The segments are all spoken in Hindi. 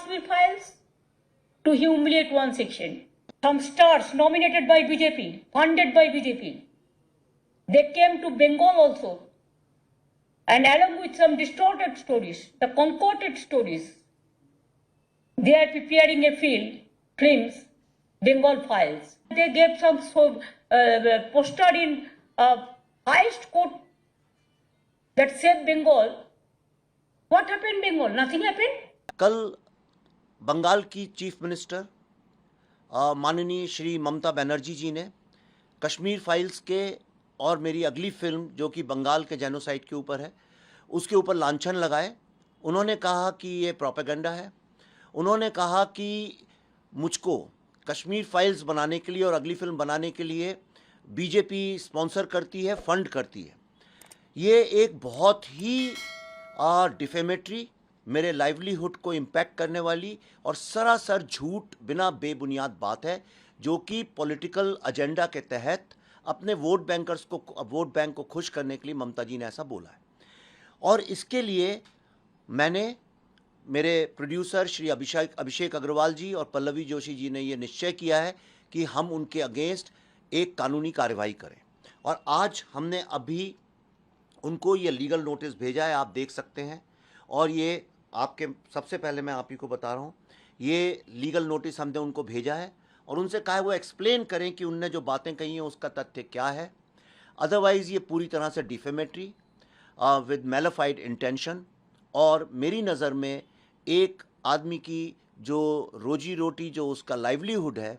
Kashmir Files to humiliate one section. Some stars nominated by BJP, funded by BJP, they came to Bengal also. And along with some distorted stories, the concocted stories, they are preparing a films, Bengal Files. They gave some poster in highest court that saved Bengal. What happened in Bengal? Nothing happened. कल बंगाल की चीफ मिनिस्टर माननीय श्री ममता बनर्जी जी ने कश्मीर फाइल्स के और मेरी अगली फिल्म जो कि बंगाल के जेनोसाइड के ऊपर है उसके ऊपर लांछन लगाए। उन्होंने कहा कि ये प्रोपेगेंडा है। उन्होंने कहा कि मुझको कश्मीर फाइल्स बनाने के लिए और अगली फिल्म बनाने के लिए बीजेपी स्पॉन्सर करती है, फंड करती है। ये एक बहुत ही डिफेमेटरी, मेरे लाइवलीहुड को इम्पैक्ट करने वाली और सरासर झूठ, बिना बेबुनियाद बात है जो कि पॉलिटिकल एजेंडा के तहत अपने वोट बैंक को खुश करने के लिए ममता जी ने ऐसा बोला है। और इसके लिए मैंने, मेरे प्रोड्यूसर श्री अभिषेक अग्रवाल जी और पल्लवी जोशी जी ने ये निश्चय किया है कि हम उनके अगेंस्ट एक कानूनी कार्रवाई करें। और आज हमने अभी उनको ये लीगल नोटिस भेजा है, आप देख सकते हैं। और ये आपके सबसे पहले मैं आप ही को बता रहा हूँ, ये लीगल नोटिस हमने उनको भेजा है और उनसे कहा है वो एक्सप्लेन करें कि उनने जो बातें कही हैं उसका तथ्य क्या है। अदरवाइज़ ये पूरी तरह से डिफेमेटरी विद मैलिफाइड इंटेंशन और मेरी नज़र में एक आदमी की जो रोजी रोटी, जो उसका लाइवलीहुड है,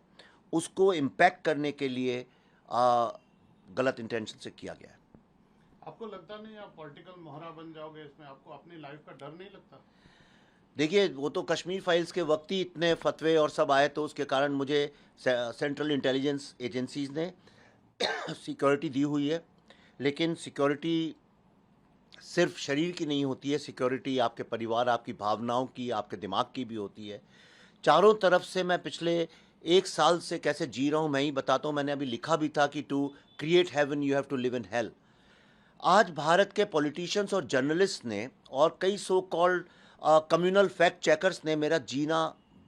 उसको इम्पैक्ट करने के लिए गलत इंटेंशन से किया गया है। आपको लगता नहीं आप पॉलिटिकल मोहरा बन जाओगे इसमें? आपको अपनी लाइफ का डर नहीं लगता? देखिए, वो तो कश्मीर फाइल्स के वक्त ही इतने फतवे और सब आए, तो उसके कारण मुझे सेंट्रल इंटेलिजेंस एजेंसीज ने सिक्योरिटी दी हुई है। लेकिन सिक्योरिटी सिर्फ शरीर की नहीं होती है, सिक्योरिटी आपके परिवार, आपकी भावनाओं की, आपके दिमाग की भी होती है। चारों तरफ से मैं पिछले 1 साल से कैसे जी रहा हूँ मैं ही बताता हूँ। मैंने अभी लिखा भी था कि to create heaven you have to live in hell. आज भारत के पॉलिटिशियंस और जर्नलिस्ट ने और कई so called communal fact checkers ने मेरा जीना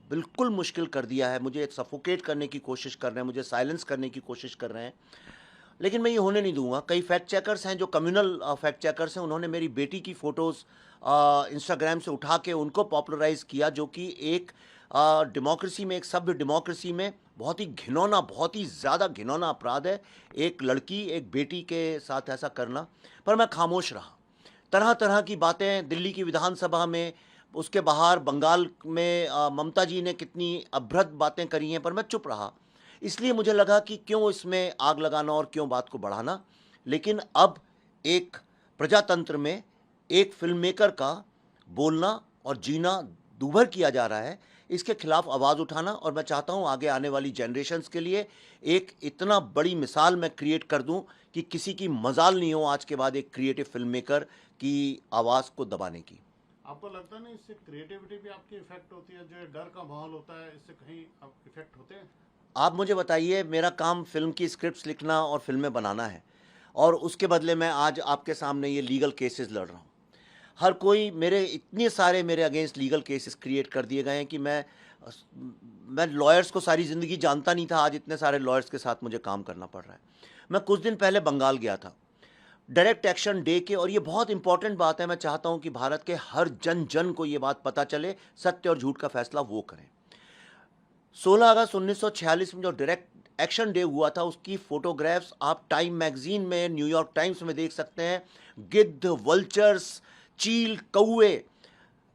बिल्कुल मुश्किल कर दिया है। मुझे सफोकेट करने की कोशिश कर रहे हैं, मुझे साइलेंस करने की कोशिश कर रहे हैं, लेकिन मैं ये होने नहीं दूंगा। कई फैक्ट चेकर्स हैं जो कम्युनल फैक्ट चेकर्स हैं, उन्होंने मेरी बेटी की फ़ोटोज़ इंस्टाग्राम से उठा के उनको पॉपुलराइज़ किया, जो कि एक डेमोक्रेसी में, एक सभ्य डेमोक्रेसी में बहुत ही घिनौना, बहुत ही ज़्यादा घिनौना अपराध है एक लड़की, एक बेटी के साथ ऐसा करना। पर मैं खामोश रहा। तरह तरह की बातें दिल्ली की विधानसभा में, उसके बाहर बंगाल में ममता जी ने कितनी अभद्र बातें करी हैं, पर मैं चुप रहा। इसलिए मुझे लगा कि क्यों इसमें आग लगाना और क्यों बात को बढ़ाना। लेकिन अब एक प्रजातंत्र में एक फिल्म मेकर का बोलना और जीना दूभर किया जा रहा है, इसके खिलाफ आवाज़ उठाना। और मैं चाहता हूँ आगे आने वाली जनरेशन्स के लिए एक इतना बड़ी मिसाल मैं क्रिएट कर दूँ कि किसी की मजाल नहीं हो आज के बाद एक क्रिएटिव फिल्म मेकर की आवाज़ को दबाने की। आपको लगता नहीं इससे क्रिएटिविटी भी आपकी इफेक्ट होती है? जो डर का माहौल होता है, इससे कहीं आप इफेक्ट होते हैं? आप मुझे बताइए, मेरा काम फिल्म की स्क्रिप्ट्स लिखना और फिल्में बनाना है, और उसके बदले मैं आज आपके सामने ये लीगल केसेस लड़ रहा हूँ। हर कोई इतने सारे मेरे अगेंस्ट लीगल केसेस क्रिएट कर दिए गए हैं कि मैं लॉयर्स को सारी ज़िंदगी जानता नहीं था। आज इतने सारे लॉयर्स के साथ मुझे काम करना पड़ रहा है। मैं कुछ दिन पहले बंगाल गया था डायरेक्ट एक्शन डे के, और ये बहुत इंपॉर्टेंट बात है। मैं चाहता हूँ कि भारत के हर जन जन को ये बात पता चले, सत्य और झूठ का फैसला वो करें। 16 अगस्त 1946 में जो डायरेक्ट एक्शन डे हुआ था, उसकी फ़ोटोग्राफ्स आप टाइम मैगजीन में, न्यूयॉर्क टाइम्स में देख सकते हैं। गिद्ध, वल्चर्स, चील, कौए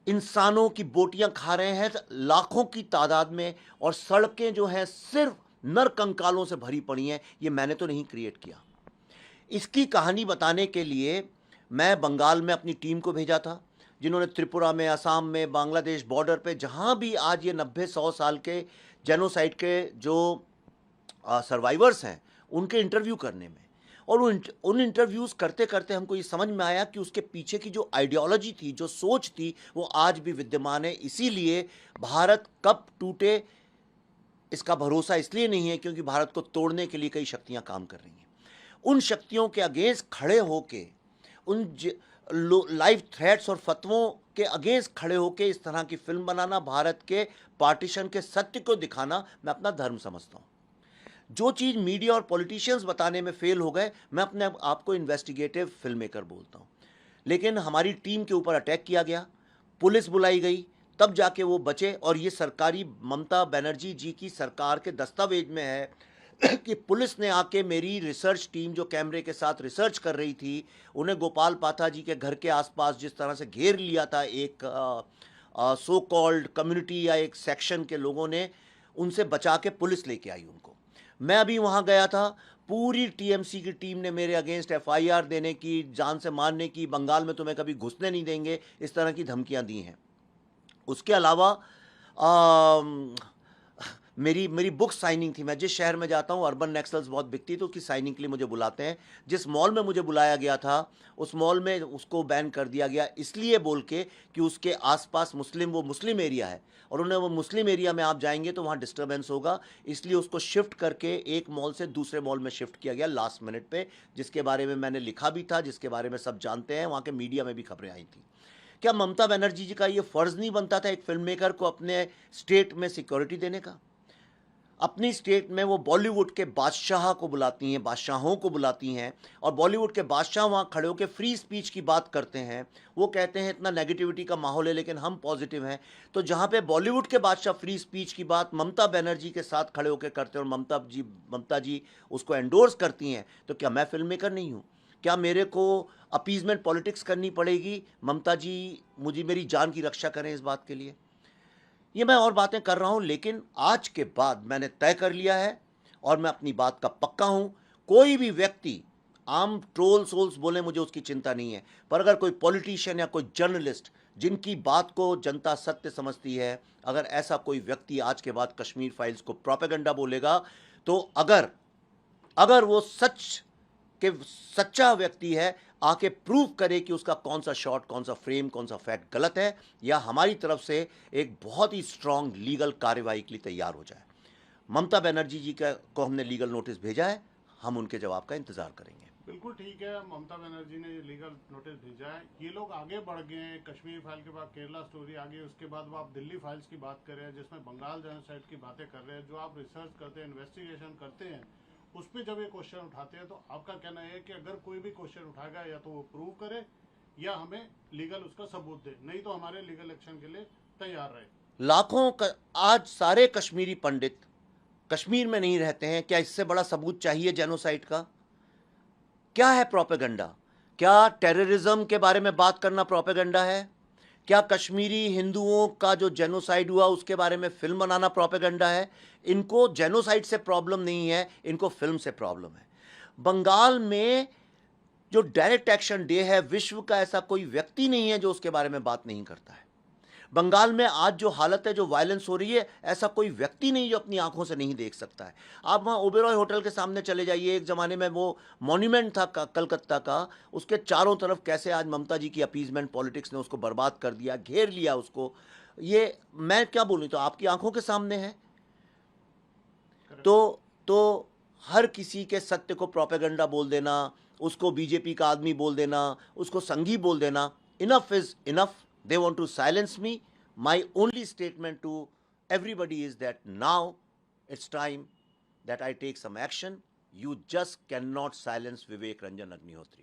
इंसानों की बोटियां खा रहे हैं लाखों की तादाद में, और सड़कें जो हैं सिर्फ नर कंकालों से भरी पड़ी हैं। ये मैंने तो नहीं क्रिएट किया। इसकी कहानी बताने के लिए मैं बंगाल में अपनी टीम को भेजा था, जिन्होंने त्रिपुरा में, असम में, बांग्लादेश बॉर्डर पे, जहाँ भी आज ये 90-100 साल के जेनोसाइड के जो सर्वाइवर्स हैं, उनके इंटरव्यू करने में। और उन इंटरव्यूज़ करते करते हमको ये समझ में आया कि उसके पीछे की जो आइडियोलॉजी थी, जो सोच थी, वो आज भी विद्यमान है। इसीलिए भारत कब टूटे इसका भरोसा इसलिए नहीं है, क्योंकि भारत को तोड़ने के लिए कई शक्तियां काम कर रही हैं। उन शक्तियों के अगेंस्ट खड़े होके, उन लाइव थ्रेट्स और फतवों के अगेंस्ट खड़े होकर इस तरह की फिल्म बनाना, भारत के पार्टीशन के सत्य को दिखाना, मैं अपना धर्म समझता हूँ। जो चीज़ मीडिया और पॉलिटिशियंस बताने में फेल हो गए, मैं अपने आप को इन्वेस्टिगेटिव फिल्म मेकर बोलता हूँ। लेकिन हमारी टीम के ऊपर अटैक किया गया, पुलिस बुलाई गई, तब जाके वो बचे। और ये सरकारी ममता बनर्जी जी की सरकार के दस्तावेज में है कि पुलिस ने आके मेरी रिसर्च टीम जो कैमरे के साथ रिसर्च कर रही थी, उन्हें गोपाल पाठा जी के घर के आसपास जिस तरह से घेर लिया था एक सो कॉल्ड कम्युनिटी या एक सेक्शन के लोगों ने, उनसे बचा के पुलिस लेके आई उनको। मैं अभी वहाँ गया था, पूरी टीएमसी की टीम ने मेरे अगेंस्ट एफआईआर देने की, जान से मारने की, बंगाल में तुम्हें कभी घुसने नहीं देंगे, इस तरह की धमकियाँ दी हैं। उसके अलावा मेरी बुक साइनिंग थी। मैं जिस शहर में जाता हूँ अर्बन नेक्सल्स बहुत बिकती, तो उसकी साइनिंग के लिए मुझे बुलाते हैं। जिस मॉल में मुझे बुलाया गया था, उस मॉल में उसको बैन कर दिया गया, इसलिए बोल के कि उसके आसपास वो मुस्लिम एरिया है, और उन्हें वो मुस्लिम एरिया में आप जाएंगे तो वहाँ डिस्टर्बेंस होगा, इसलिए उसको शिफ्ट करके एक मॉल से दूसरे मॉल में शिफ्ट किया गया लास्ट मिनट पे, जिसके बारे में मैंने लिखा भी था, जिसके बारे में सब जानते हैं, वहाँ के मीडिया में भी खबरें आई थी। क्या ममता बनर्जी जी का ये फ़र्ज़ नहीं बनता था एक फिल्म मेकर को अपने स्टेट में सिक्योरिटी देने का? अपनी स्टेट में वो बॉलीवुड के बादशाह को बुलाती हैं, बादशाहों को बुलाती हैं, और बॉलीवुड के बादशाह वहाँ खड़े होकर फ्री स्पीच की बात करते हैं। वो कहते हैं इतना नेगेटिविटी का माहौल है लेकिन हम पॉजिटिव हैं। तो जहाँ पे बॉलीवुड के बादशाह फ्री स्पीच की बात ममता बनर्जी के साथ खड़े होकर करते हैं और ममता जी उसको एंडोर्स करती हैं, तो क्या मैं फिल्म मेकर नहीं हूँ? क्या मेरे को अपीजमेंट पॉलिटिक्स करनी पड़ेगी? ममता जी मुझे मेरी जान की रक्षा करें इस बात के लिए। ये मैं और बातें कर रहा हूँ, लेकिन आज के बाद मैंने तय कर लिया है और मैं अपनी बात का पक्का हूँ। कोई भी व्यक्ति आम ट्रोल्स वोल्स बोले, मुझे उसकी चिंता नहीं है, पर अगर कोई पॉलिटिशियन या कोई जर्नलिस्ट जिनकी बात को जनता सत्य समझती है, अगर ऐसा कोई व्यक्ति आज के बाद कश्मीर फाइल्स को प्रोपेगेंडा बोलेगा, तो अगर वो सच्चा व्यक्ति है, आके प्रूव करे कि उसका कौन सा शॉट, कौन सा फ्रेम, कौन सा फैक्ट गलत है, या हमारी तरफ से एक बहुत ही स्ट्रांग लीगल कार्रवाई के लिए तैयार हो जाए। ममता बनर्जी जी को हमने लीगल नोटिस भेजा है, हम उनके जवाब का इंतजार करेंगे। बिल्कुल ठीक है, ममता बनर्जी ने ये लीगल नोटिस भेजा है। ये लोग आगे बढ़ गए हैं, कश्मीर फाइल के बाद केरला स्टोरी आ गई, उसके बाद वो आप दिल्ली फाइल्स की बात कर रहे हैं जिसमें बंगाल जेनोसाइड की बातें कर रहे हैं। जो आप रिसर्च करते हैं, इन्वेस्टिगेशन करते हैं, उस पर जब ये क्वेश्चन उठाते हैं, तो आपका कहना है कि अगर कोई भी क्वेश्चन उठाएगा या तो वो प्रूव करे या हमें लीगल उसका सबूत दे, नहीं तो हमारे लीगल एक्शन के लिए तैयार रहे। आज सारे कश्मीरी पंडित कश्मीर में नहीं रहते हैं, क्या इससे बड़ा सबूत चाहिए जेनोसाइड का? क्या है प्रोपेगेंडा? क्या टेररिज्म के बारे में बात करना प्रोपेगेंडा है? क्या कश्मीरी हिंदुओं का जो जेनोसाइड हुआ उसके बारे में फिल्म बनाना प्रोपेगेंडा है? इनको जेनोसाइड से प्रॉब्लम नहीं है, इनको फिल्म से प्रॉब्लम है। बंगाल में जो डायरेक्ट एक्शन डे है, विश्व का ऐसा कोई व्यक्ति नहीं है जो उसके बारे में बात नहीं करता है। बंगाल में आज जो हालत है, जो वायलेंस हो रही है, ऐसा कोई व्यक्ति नहीं जो अपनी आंखों से नहीं देख सकता है। आप वहाँ ओबेरॉय होटल के सामने चले जाइए, एक ज़माने में वो मॉन्यूमेंट था कलकत्ता का, उसके चारों तरफ कैसे आज ममता जी की अपीजमेंट पॉलिटिक्स ने उसको बर्बाद कर दिया, घेर लिया उसको। ये मैं क्या बोलूँ, तो आपकी आंखों के सामने है। तो हर किसी के सत्य को प्रोपेगेंडा बोल देना, उसको बीजेपी का आदमी बोल देना, उसको संघी बोल देना, enough is enough. They want to silence me. My only statement to everybody is that now it's time that I take some action. You just cannot silence Vivek Ranjan Agnihotri.